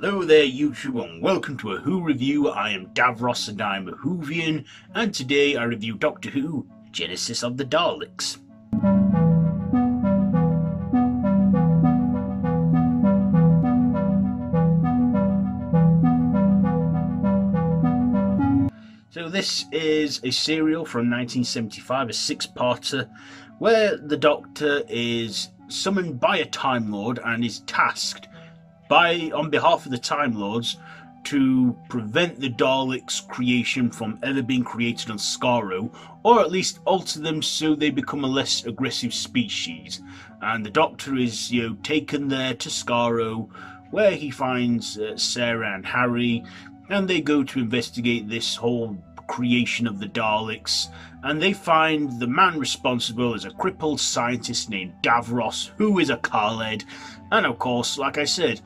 Hello there YouTube and welcome to a Who review. I am Davros and I'm a Whovian, and today I review Doctor Who, Genesis of the Daleks. So this is a serial from 1975, a six-parter, where the Doctor is summoned by a Time Lord and is tasked on behalf of the Time Lords to prevent the Daleks' creation from ever being created on Skaro, or at least alter them so they become a less aggressive species. And the Doctor is, taken there to Skaro, where he finds Sarah and Harry, and they go to investigate this whole creation of the Daleks, and they find the man responsible is a crippled scientist named Davros, who is a Khaled, and of course, like I said,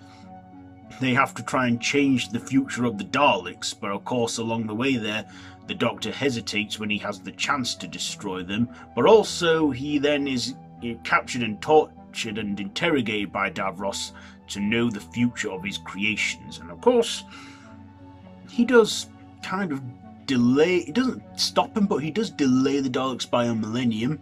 they have to try and change the future of the Daleks, but of course along the way there, the Doctor hesitates when he has the chance to destroy them, but also he then is captured and tortured and interrogated by Davros to know the future of his creations. And of course, he does kind of delay, it doesn't stop him, but he does delay the Daleks by a millennium.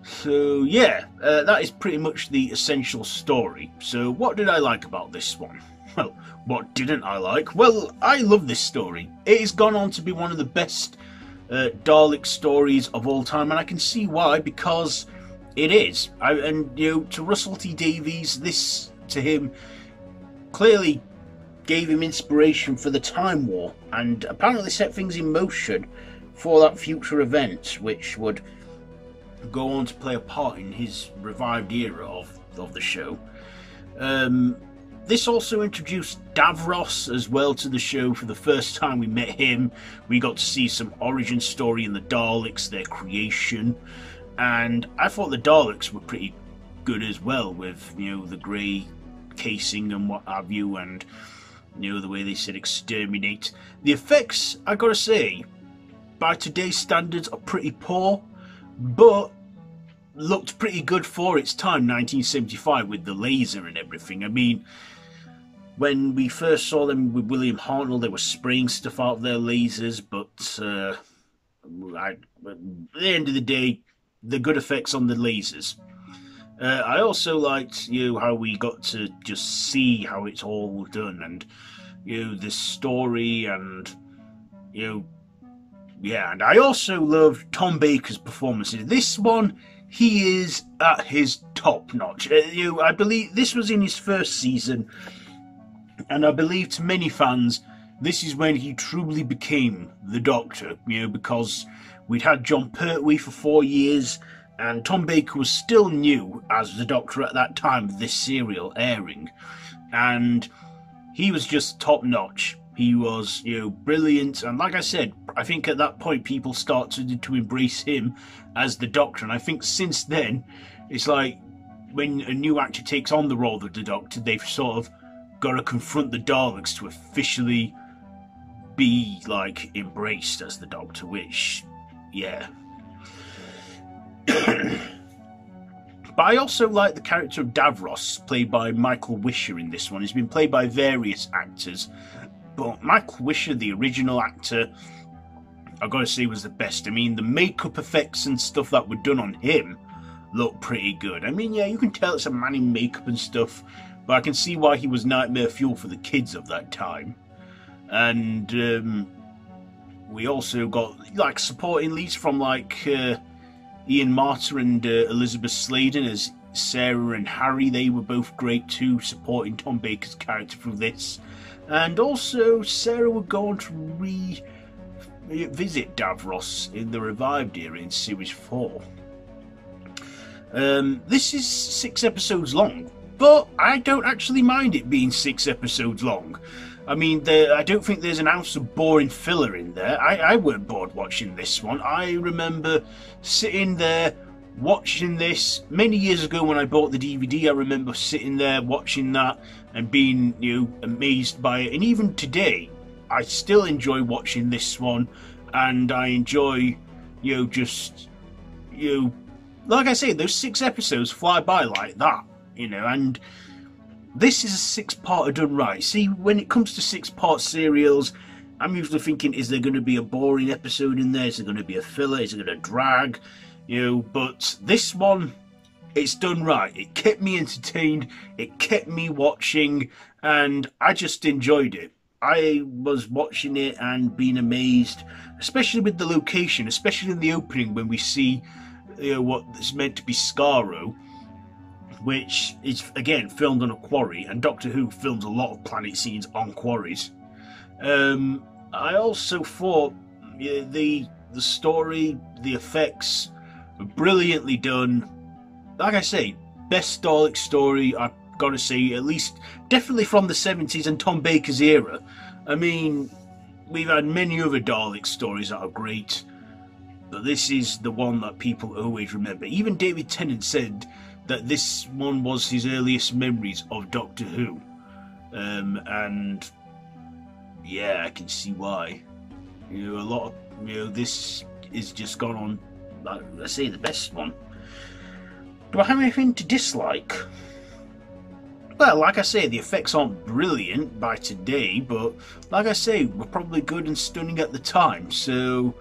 So yeah, that is pretty much the essential story. So what did I like about this one? Well, what didn't I like? Well, I love this story. It has gone on to be one of the best Dalek stories of all time, and I can see why, because it is. To Russell T Davies, this to him clearly gave him inspiration for the Time War, and apparently set things in motion for that future event, which would go on to play a part in his revived era of the show. This also introduced Davros as well to the show. For the first time we met him, we got to see some origin story in the Daleks, their creation, and I thought the Daleks were pretty good as well, with the grey casing and what have you, and the way they said exterminate. The effects, I gotta say, by today's standards are pretty poor, but looked pretty good for its time, 1975, with the laser and everything. I mean, when we first saw them with William Hartnell, they were spraying stuff out of their lasers, but at the end of the day, the good effects on the lasers. I also liked, how we got to just see how it's all done, and the story, and yeah, and I also loved Tom Baker's performances. This one, he is at his top notch. I believe this was in his first season, and I believe to many fans, this is when he truly became the Doctor. Because we'd had John Pertwee for 4 years, and Tom Baker was still new as the Doctor at that time of this serial airing, and he was just top notch. He was, brilliant, and like I said, I think at that point people started to embrace him as the Doctor, and I think since then, it's like when a new actor takes on the role of the Doctor, they've sort of got to confront the Daleks to officially be, embraced as the Doctor, which, yeah. But I also like the character of Davros, played by Micheal Wisher in this one. He's been played by various actors, but Micheal Wisher, the original actor, I've got to say, was the best. I mean, the makeup effects and stuff that were done on him look pretty good. I mean, yeah, you can tell it's a man in makeup and stuff, but I can see why he was nightmare fuel for the kids of that time. And we also got, supporting leads from, Ian Marter and Elisabeth Sladen as Sarah and Harry. They were both great too, supporting Tom Baker's character through this. And also, Sarah would go on to revisit Davros in the revived era in Series 4. This is 6 episodes long, but I don't actually mind it being 6 episodes long. I mean, I don't think there's an ounce of boring filler in there. I weren't bored watching this one. I remember sitting there watching this many years ago when I bought the DVD. I remember sitting there watching that and being, amazed by it. And even today, I still enjoy watching this one, and I enjoy, like I say, those 6 episodes fly by like that, and this is a six-parter done right. See, when it comes to six-part serials, I'm usually thinking, is there going to be a boring episode in there? Is there going to be a filler? Is it going to drag? You know, but this one, it's done right. It kept me entertained, it kept me watching, and I just enjoyed it. I was watching it and being amazed, especially with the location, especially in the opening when we see, you know, what is meant to be Skaro, which is again filmed on a quarry, and Doctor Who films a lot of planet scenes on quarries. I also thought, yeah, the story, the effects were brilliantly done. Like I say, best Dalek story, I've got to say, at least definitely from the 70s and Tom Baker's era. I mean, we've had many other Dalek stories that are great, but this is the one that people always remember. Even David Tennant said that this one was his earliest memories of Doctor Who. And yeah, I can see why. You know, a lot of, you know, this is just gone on, like I say, the best one. Do I have anything to dislike? Well, like I say, the effects aren't brilliant by today, but like I say, were probably good and stunning at the time. So,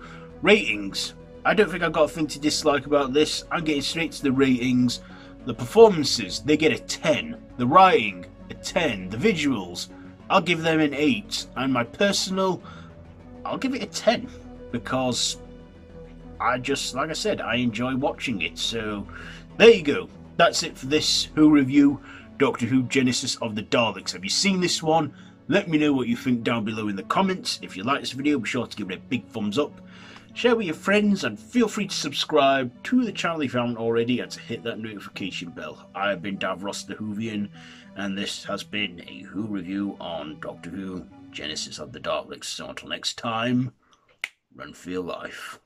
ratings. I don't think I've got a thing to dislike about this. I'm getting straight to the ratings. The performances, they get a 10. The writing, a 10. The visuals, I'll give them an 8. And my personal, I'll give it a 10. Because I just, like I said, I enjoy watching it. So, there you go. That's it for this Who review, Doctor Who Genesis of the Daleks. Have you seen this one? Let me know what you think down below in the comments. If you like this video, be sure to give it a big thumbs up. Share with your friends and feel free to subscribe to the channel if you haven't already and to hit that notification bell. I have been Davros the Whovian, and this has been a Who review on Doctor Who Genesis of the Daleks. So until next time, run for your life.